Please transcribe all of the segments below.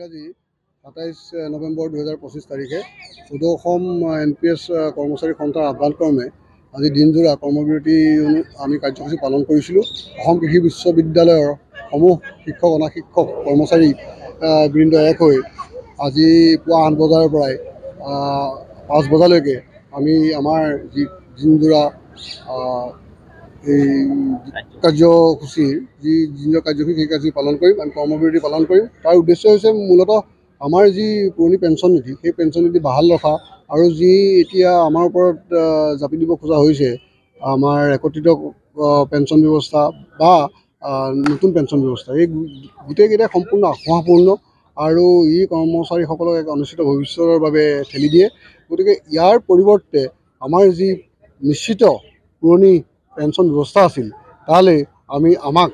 আজি 27 নৱেম্বৰ 2025 তাৰিখে সদৌ অসম NPS কৰ্মচাৰী সন্থাৰ আহ্বানক্ৰমে আজি দিনজোৰা কৰ্মবিৰতি আমি কাৰ্যসূচী পালন কৰিছিলোঁ। অসম কৃষি বিশ্ববিদ্যালয়ৰ সমূহ শিক্ষক অনাশিক্ষক কৰ্মচাৰী বৃন্দ এক হৈ আজি পুৱা 8 বজাৰ পৰাই 5 বজালৈকে আমি আমাৰ যি দিনজোৰা এই কাৰ্যসূচীৰ যি দিনৰ কাৰ্যসূচী সেই কাৰ্যসূচী পালন কৰিম। আমি কৰ্মবিৰতি পালন কৰিম। তাৰ উদ্দেশ্য হৈছে মূলতঃ আমাৰ যি পুৰণি পেঞ্চন নীতি সেই পেঞ্চন নীতি বাহাল ৰখা আৰু যি এতিয়া আমাৰ ওপৰত জাপি দিব খোজা হৈছে আমাৰ একত্ৰিত পেঞ্চন ব্যৱস্থা বা নতুন পেঞ্চন ব্যৱস্থা, এই গোটেইকেইটা সম্পূৰ্ণ আশাপূৰ্ণ আৰু ই কৰ্মচাৰীসকলক এক অনিশ্চিত ভৱিষ্যতৰ বাবে ঠেলি দিয়ে। গতিকে ইয়াৰ পৰিৱৰ্তে আমাৰ যি নিশ্চিত পুৰণি পেঞ্চন ব্যৱস্থা আছিল তালৈ আমাক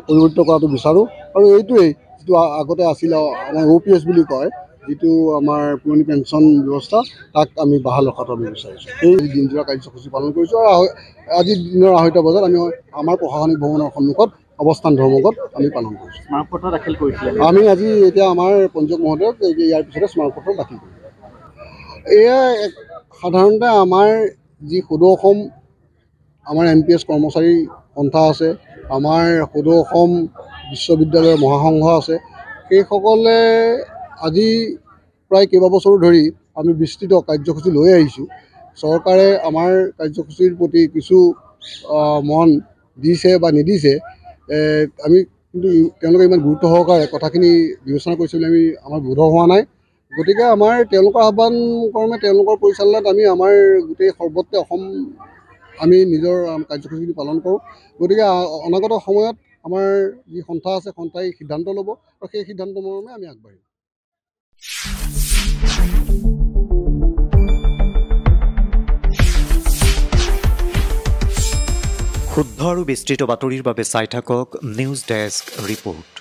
পৰিৱৰ্তিত কৰাটো বিচাৰোঁ। আৰু এইটোৱেই যিটো আগতে আছিল আমাৰ OPS বুলি কয়, যিটো আমাৰ পুৰণি পেঞ্চন ব্যৱস্থা, তাক আমি বাহাল ৰখাটো আমি বিচাৰিছোঁ। সেই দিনজোৰা কাৰ্যসূচী পালন কৰিছোঁ আৰু আজি দিনৰ 2:30 বজাত আমি আমাৰ প্ৰশাসনিক ভৱনৰ সন্মুখত অৱস্থান ধৰ্মঘট আমি পালন কৰিছোঁ। স্মাৰকপত্ৰ দাখিল কৰিছিলে আমি আজি এতিয়া আমাৰ পঞ্জীয়ক মহোদয়ক ইয়াৰ পিছতে স্মাৰকপত্ৰ দাখিল কৰিম। এয়া সাধাৰণতে আমাৰ যি সদৌ অসম আমাৰ NPS কৰ্মচাৰী সন্থা আছে, আমাৰ সদৌ অসম বিশ্ববিদ্যালয়ৰ মহাসংঘ আছে, সেইসকলে আজি প্ৰায় কেইবাবছৰো ধৰি আমি বিস্তৃত কাৰ্যসূচী লৈ আহিছোঁ। চৰকাৰে আমাৰ কাৰ্যসূচীৰ প্ৰতি কিছু মন দিছে বা নিদিছে, আমি কিন্তু তেওঁলোকে ইমান গুৰুত্ব সহকাৰে কথাখিনি বিবেচনা কৰিছে বুলি আমাৰ বোধ হোৱা নাই। গতিকে আমাৰ তেওঁলোকৰ আহ্বান ক্ৰমে তেওঁলোকৰ পৰিচালনাত আমি আমাৰ গোটেই সৰ্বত্ৰে অসম আমি নিজৰ কাৰ্যসূচী পালন কৰোঁ। গতিকে অনাগত সময়ত আমাৰ যি সন্থা আছে সন্থাই সিদ্ধান্ত ল'ব আৰু সেই সিদ্ধান্ত মৰ্মে আমি আগবাঢ়িম। শুদ্ধ আৰু বিস্তৃত বাতৰিৰ বাবে চাই থাকক নিউজ ডেস্ক ৰিপৰ্ট।